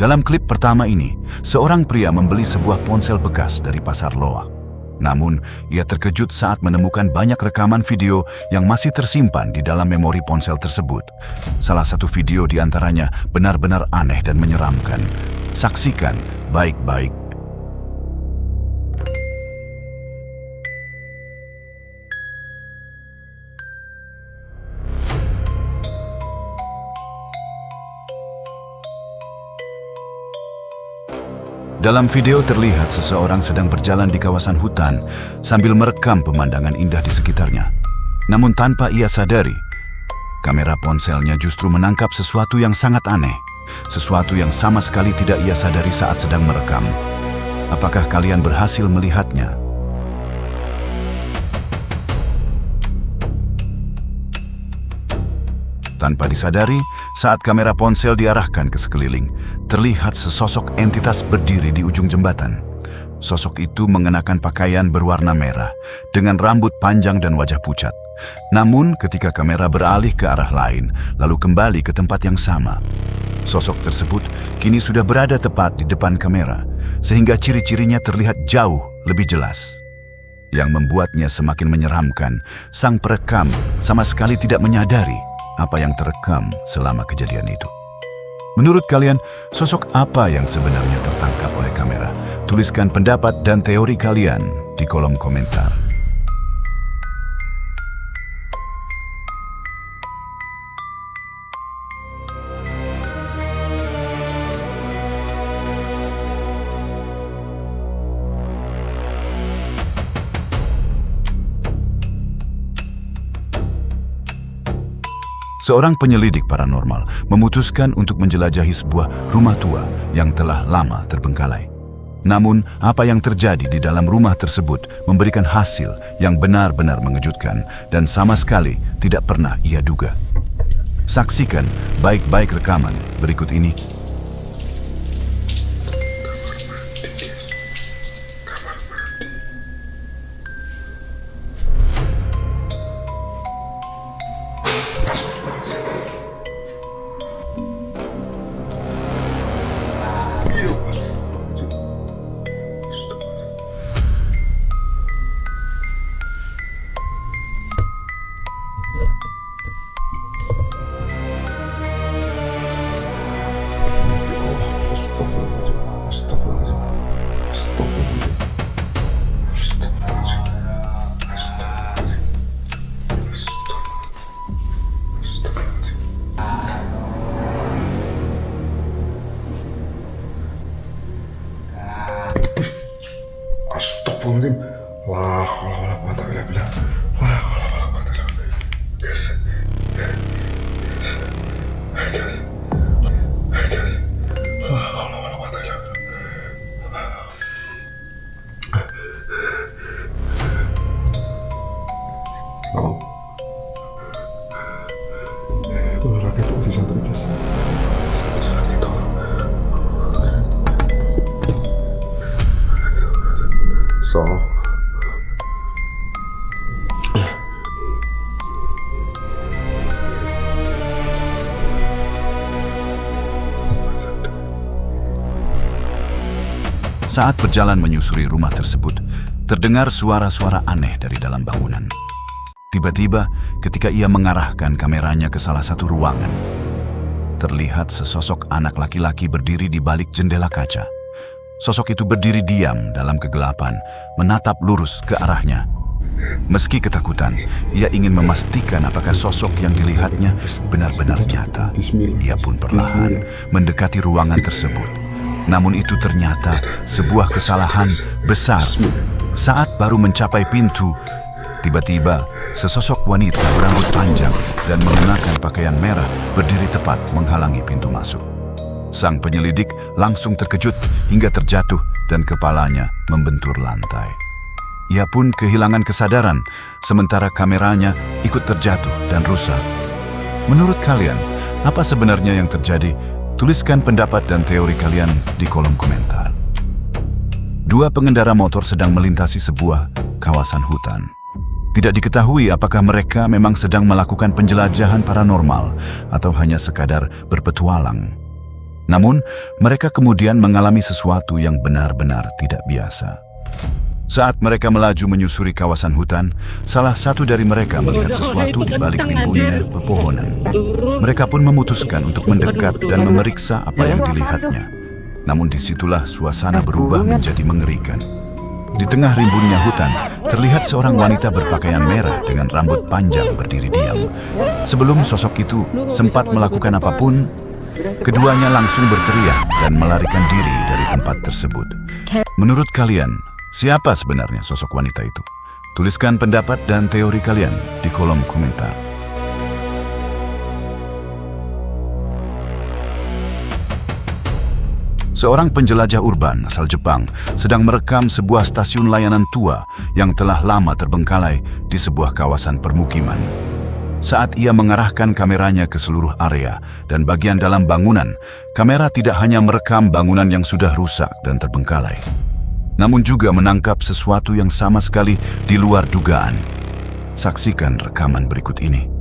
Dalam klip pertama ini, seorang pria membeli sebuah ponsel bekas dari pasar loak. Namun, ia terkejut saat menemukan banyak rekaman video yang masih tersimpan di dalam memori ponsel tersebut. Salah satu video di antaranya benar-benar aneh dan menyeramkan. Saksikan baik-baik. Dalam video terlihat seseorang sedang berjalan di kawasan hutan sambil merekam pemandangan indah di sekitarnya. Namun tanpa ia sadari, kamera ponselnya justru menangkap sesuatu yang sangat aneh. Sesuatu yang sama sekali tidak ia sadari saat sedang merekam. Apakah kalian berhasil melihatnya? Tanpa disadari, saat kamera ponsel diarahkan ke sekeliling, terlihat sesosok entitas berdiri di ujung jembatan. Sosok itu mengenakan pakaian berwarna merah, dengan rambut panjang dan wajah pucat. Namun, ketika kamera beralih ke arah lain, lalu kembali ke tempat yang sama, sosok tersebut kini sudah berada tepat di depan kamera, sehingga ciri-cirinya terlihat jauh lebih jelas. Yang membuatnya semakin menyeramkan, sang perekam sama sekali tidak menyadari apa yang terekam selama kejadian itu. Menurut kalian, sosok apa yang sebenarnya tertangkap oleh kamera? Tuliskan pendapat dan teori kalian di kolom komentar. Seorang penyelidik paranormal memutuskan untuk menjelajahi sebuah rumah tua yang telah lama terbengkalai. Namun, apa yang terjadi di dalam rumah tersebut memberikan hasil yang benar-benar mengejutkan dan sama sekali tidak pernah ia duga. Saksikan baik-baik rekaman berikut ini. Astagfirullahaladzim. La haula wala quwwata illa billah. La haula wala quwwata illa billah. Guys. La haula wala quwwata illa billah. Halo. Tuh rakyat masih santri guys. So, saat berjalan menyusuri rumah tersebut, terdengar suara-suara aneh dari dalam bangunan. Tiba-tiba, ketika ia mengarahkan kameranya ke salah satu ruangan, terlihat sesosok anak laki-laki berdiri di balik jendela kaca. Sosok itu berdiri diam dalam kegelapan, menatap lurus ke arahnya. Meski ketakutan, ia ingin memastikan apakah sosok yang dilihatnya benar-benar nyata. Ia pun perlahan mendekati ruangan tersebut. Namun itu ternyata sebuah kesalahan besar. Saat baru mencapai pintu, tiba-tiba sesosok wanita berambut panjang dan mengenakan pakaian merah berdiri tepat menghalangi pintu masuk. Sang penyelidik langsung terkejut hingga terjatuh dan kepalanya membentur lantai. Ia pun kehilangan kesadaran, sementara kameranya ikut terjatuh dan rusak. Menurut kalian, apa sebenarnya yang terjadi? Tuliskan pendapat dan teori kalian di kolom komentar. Dua pengendara motor sedang melintasi sebuah kawasan hutan. Tidak diketahui apakah mereka memang sedang melakukan penjelajahan paranormal atau hanya sekadar berpetualang. Namun, mereka kemudian mengalami sesuatu yang benar-benar tidak biasa. Saat mereka melaju menyusuri kawasan hutan, salah satu dari mereka melihat sesuatu di balik rimbunnya pepohonan. Mereka pun memutuskan untuk mendekat dan memeriksa apa yang dilihatnya. Namun disitulah suasana berubah menjadi mengerikan. Di tengah rimbunnya hutan, terlihat seorang wanita berpakaian merah dengan rambut panjang berdiri diam. Sebelum sosok itu sempat melakukan apapun, keduanya langsung berteriak dan melarikan diri dari tempat tersebut. Menurut kalian, siapa sebenarnya sosok wanita itu? Tuliskan pendapat dan teori kalian di kolom komentar. Seorang penjelajah urban asal Jepang sedang merekam sebuah stasiun layanan tua yang telah lama terbengkalai di sebuah kawasan permukiman. Saat ia mengarahkan kameranya ke seluruh area dan bagian dalam bangunan, kamera tidak hanya merekam bangunan yang sudah rusak dan terbengkalai, namun juga menangkap sesuatu yang sama sekali di luar dugaan. Saksikan rekaman berikut ini.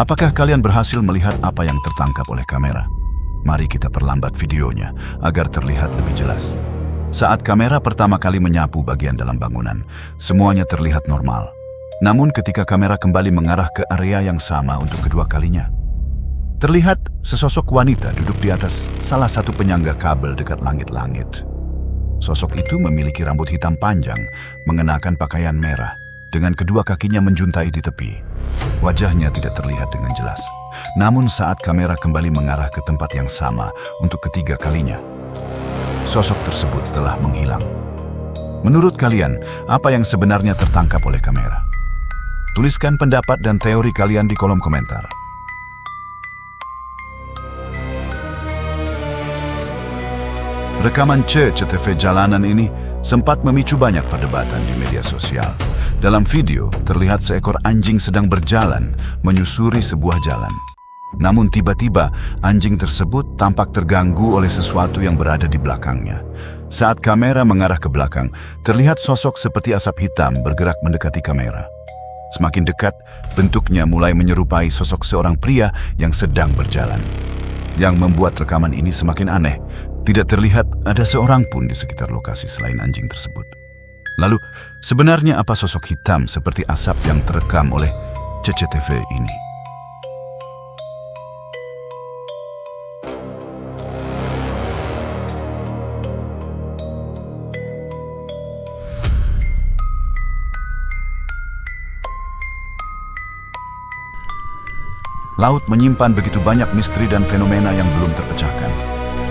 Apakah kalian berhasil melihat apa yang tertangkap oleh kamera? Mari kita perlambat videonya agar terlihat lebih jelas. Saat kamera pertama kali menyapu bagian dalam bangunan, semuanya terlihat normal. Namun ketika kamera kembali mengarah ke area yang sama untuk kedua kalinya, terlihat sesosok wanita duduk di atas salah satu penyangga kabel dekat langit-langit. Sosok itu memiliki rambut hitam panjang, mengenakan pakaian merah, dengan kedua kakinya menjuntai di tepi. Wajahnya tidak terlihat dengan jelas. Namun saat kamera kembali mengarah ke tempat yang sama untuk ketiga kalinya, sosok tersebut telah menghilang. Menurut kalian, apa yang sebenarnya tertangkap oleh kamera? Tuliskan pendapat dan teori kalian di kolom komentar. Rekaman CCTV jalanan ini sempat memicu banyak perdebatan di media sosial. Dalam video, terlihat seekor anjing sedang berjalan menyusuri sebuah jalan. Namun tiba-tiba, anjing tersebut tampak terganggu oleh sesuatu yang berada di belakangnya. Saat kamera mengarah ke belakang, terlihat sosok seperti asap hitam bergerak mendekati kamera. Semakin dekat, bentuknya mulai menyerupai sosok seorang pria yang sedang berjalan. Yang membuat rekaman ini semakin aneh. Tidak terlihat ada seorang pun di sekitar lokasi selain anjing tersebut. Lalu, sebenarnya apa sosok hitam seperti asap yang terekam oleh CCTV ini? Laut menyimpan begitu banyak misteri dan fenomena yang belum terpecahkan.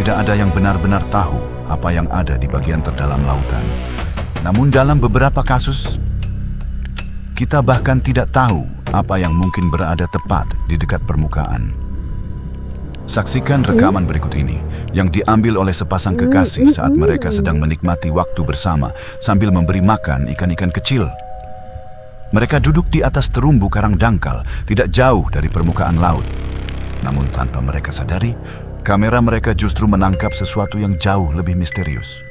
Tidak ada yang benar-benar tahu apa yang ada di bagian terdalam lautan. Namun dalam beberapa kasus, kita bahkan tidak tahu apa yang mungkin berada tepat di dekat permukaan. Saksikan rekaman berikut ini yang diambil oleh sepasang kekasih saat mereka sedang menikmati waktu bersama sambil memberi makan ikan-ikan kecil. Mereka duduk di atas terumbu karang dangkal, tidak jauh dari permukaan laut. Namun tanpa mereka sadari, kamera mereka justru menangkap sesuatu yang jauh lebih misterius.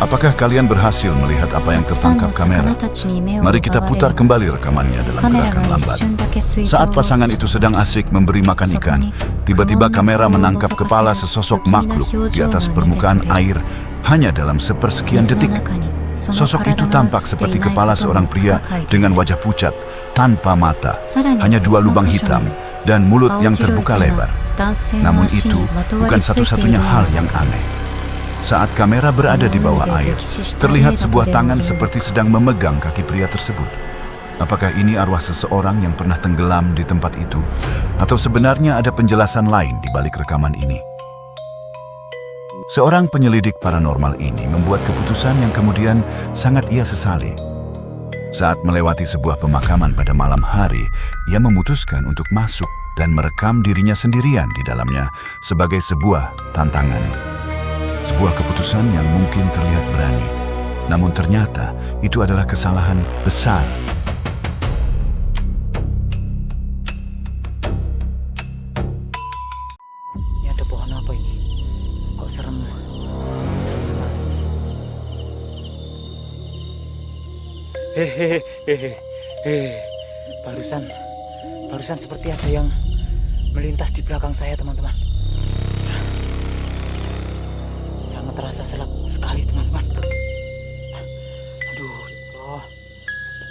Apakah kalian berhasil melihat apa yang tertangkap kamera? Mari kita putar kembali rekamannya dalam gerakan lambat. Saat pasangan itu sedang asik memberi makan ikan, tiba-tiba kamera menangkap kepala sesosok makhluk di atas permukaan air hanya dalam sepersekian detik. Sosok itu tampak seperti kepala seorang pria dengan wajah pucat, tanpa mata, hanya dua lubang hitam, dan mulut yang terbuka lebar. Namun itu bukan satu-satunya hal yang aneh. Saat kamera berada di bawah air, terlihat sebuah tangan seperti sedang memegang kaki pria tersebut. Apakah ini arwah seseorang yang pernah tenggelam di tempat itu? Atau sebenarnya ada penjelasan lain di balik rekaman ini? Seorang penyelidik paranormal ini membuat keputusan yang kemudian sangat ia sesali. Saat melewati sebuah pemakaman pada malam hari, ia memutuskan untuk masuk dan merekam dirinya sendirian di dalamnya sebagai sebuah tantangan. Sebuah keputusan yang mungkin terlihat berani, namun ternyata itu adalah kesalahan besar. Ini ada pohon apa ini? Kok serem? Serem sekali. Barusan seperti ada yang melintas di belakang saya, teman-teman. Sangat terasa selap sekali, teman-teman. Aduh,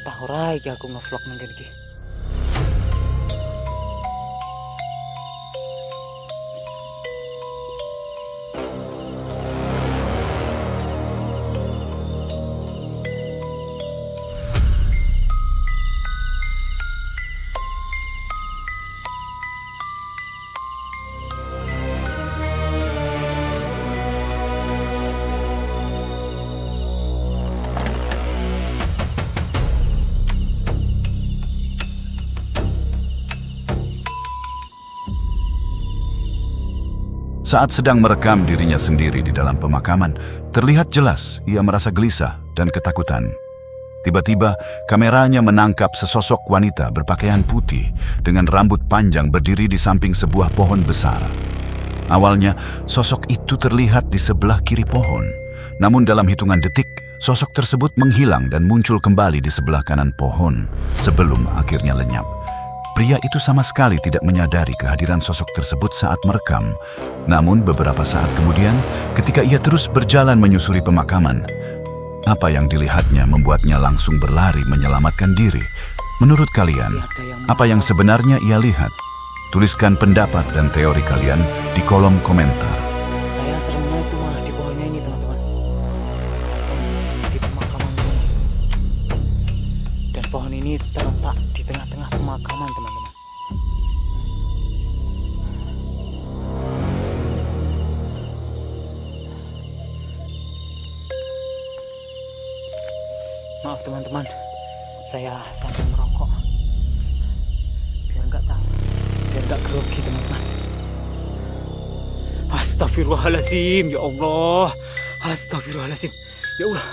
tak ora iki aku ngevlog nang kene iki. Saat sedang merekam dirinya sendiri di dalam pemakaman, terlihat jelas ia merasa gelisah dan ketakutan. Tiba-tiba, kameranya menangkap sesosok wanita berpakaian putih dengan rambut panjang berdiri di samping sebuah pohon besar. Awalnya, sosok itu terlihat di sebelah kiri pohon. Namun dalam hitungan detik, sosok tersebut menghilang dan muncul kembali di sebelah kanan pohon sebelum akhirnya lenyap. Pria itu sama sekali tidak menyadari kehadiran sosok tersebut saat merekam. Namun beberapa saat kemudian, ketika ia terus berjalan menyusuri pemakaman, apa yang dilihatnya membuatnya langsung berlari menyelamatkan diri. Menurut kalian, apa yang sebenarnya ia lihat? Tuliskan pendapat dan teori kalian di kolom komentar. Saya seremnya itu malah di pohonnya ini, teman-teman. Di pemakaman ini. Dan pohon ini terletak di tengah-tengah pemakaman, teman-teman. Maaf teman-teman, saya sambil merokok biar nggak grogi, teman-teman. Astagfirullahaladzim, ya Allah. Astagfirullahaladzim, ya Allah.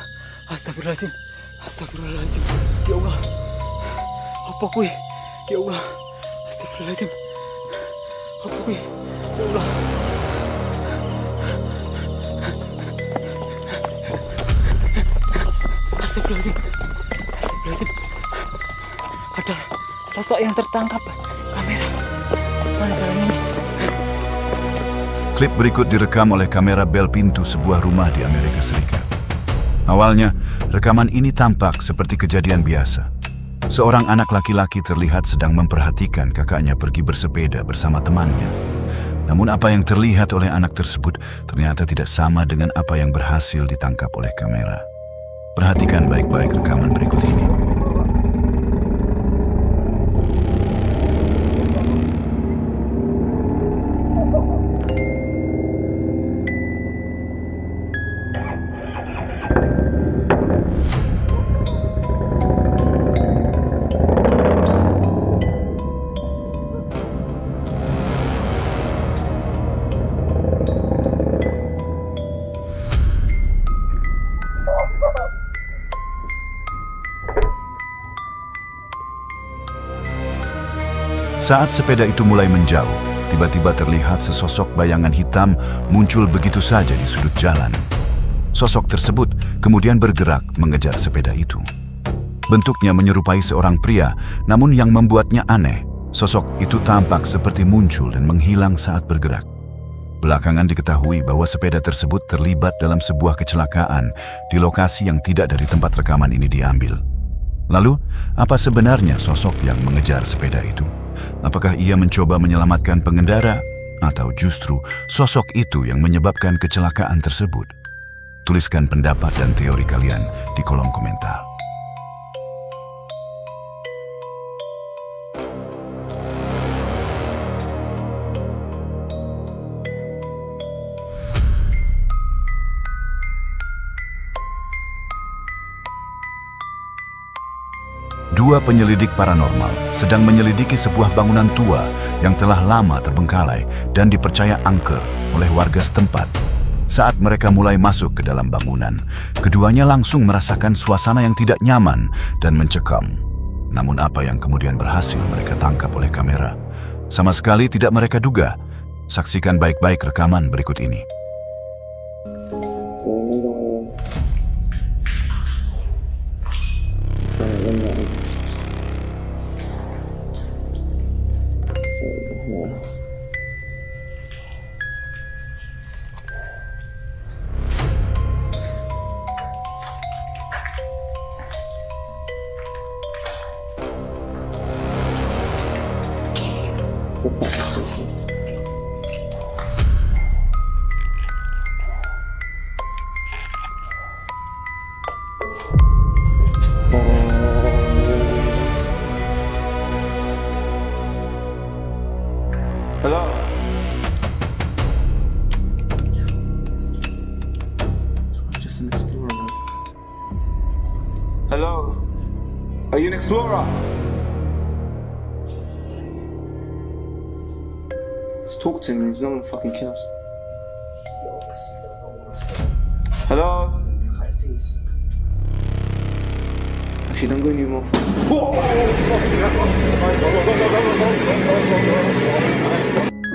Astagfirullahaladzim, astagfirullahaladzim, ya Allah. Apa kuwi? Ya Allah. Astagfirullahaladzim. Apa kuwi? Ya Allah. Astagfirullahaladzim. Astagfirullahaladzim. Ada sosok yang tertangkap kamera. Mana jalannya ini? Klip berikut direkam oleh kamera bel pintu sebuah rumah di Amerika Serikat. Awalnya, rekaman ini tampak seperti kejadian biasa. Seorang anak laki-laki terlihat sedang memperhatikan kakaknya pergi bersepeda bersama temannya. Namun apa yang terlihat oleh anak tersebut ternyata tidak sama dengan apa yang berhasil ditangkap oleh kamera. Perhatikan baik-baik rekaman berikut ini. Saat sepeda itu mulai menjauh, tiba-tiba terlihat sesosok bayangan hitam muncul begitu saja di sudut jalan. Sosok tersebut kemudian bergerak mengejar sepeda itu. Bentuknya menyerupai seorang pria, namun yang membuatnya aneh, sosok itu tampak seperti muncul dan menghilang saat bergerak. Belakangan diketahui bahwa sepeda tersebut terlibat dalam sebuah kecelakaan di lokasi yang tidak dari tempat rekaman ini diambil. Lalu, apa sebenarnya sosok yang mengejar sepeda itu? Apakah ia mencoba menyelamatkan pengendara? Atau justru sosok itu yang menyebabkan kecelakaan tersebut? Tuliskan pendapat dan teori kalian di kolom komentar. Dua penyelidik paranormal sedang menyelidiki sebuah bangunan tua yang telah lama terbengkalai dan dipercaya angker oleh warga setempat. Saat mereka mulai masuk ke dalam bangunan, keduanya langsung merasakan suasana yang tidak nyaman dan mencekam. Namun apa yang kemudian berhasil mereka tangkap oleh kamera, sama sekali tidak mereka duga. Saksikan baik-baik rekaman berikut ini. Hello? Just an explorer, man. Hello? Are you an explorer? Just talk to him, he's not gonna fucking kill us. Hello? Actually, don't go anymore.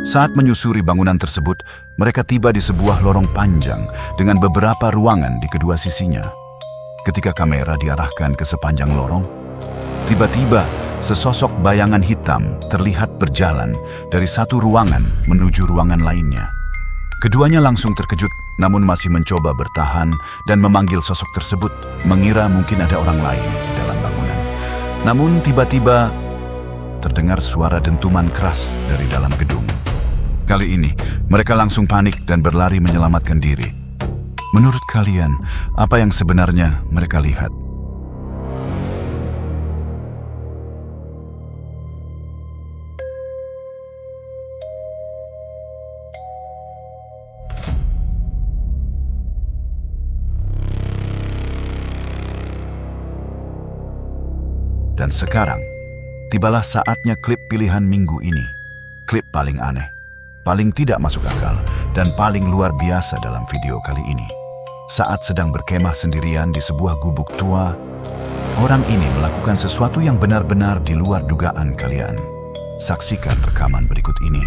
Saat menyusuri bangunan tersebut, mereka tiba di sebuah lorong panjang dengan beberapa ruangan di kedua sisinya. Ketika kamera diarahkan ke sepanjang lorong, tiba-tiba sesosok bayangan hitam terlihat berjalan dari satu ruangan menuju ruangan lainnya. Keduanya langsung terkejut, namun masih mencoba bertahan dan memanggil sosok tersebut, mengira mungkin ada orang lain di dalam bangunan. Namun tiba-tiba terdengar suara dentuman keras dari dalam gedung. Kali ini, mereka langsung panik dan berlari menyelamatkan diri. Menurut kalian, apa yang sebenarnya mereka lihat? Dan sekarang, tibalah saatnya klip pilihan minggu ini. Klip paling aneh, paling tidak masuk akal, dan paling luar biasa dalam video kali ini. Saat sedang berkemah sendirian di sebuah gubuk tua, orang ini melakukan sesuatu yang benar-benar di luar dugaan kalian. Saksikan rekaman berikut ini.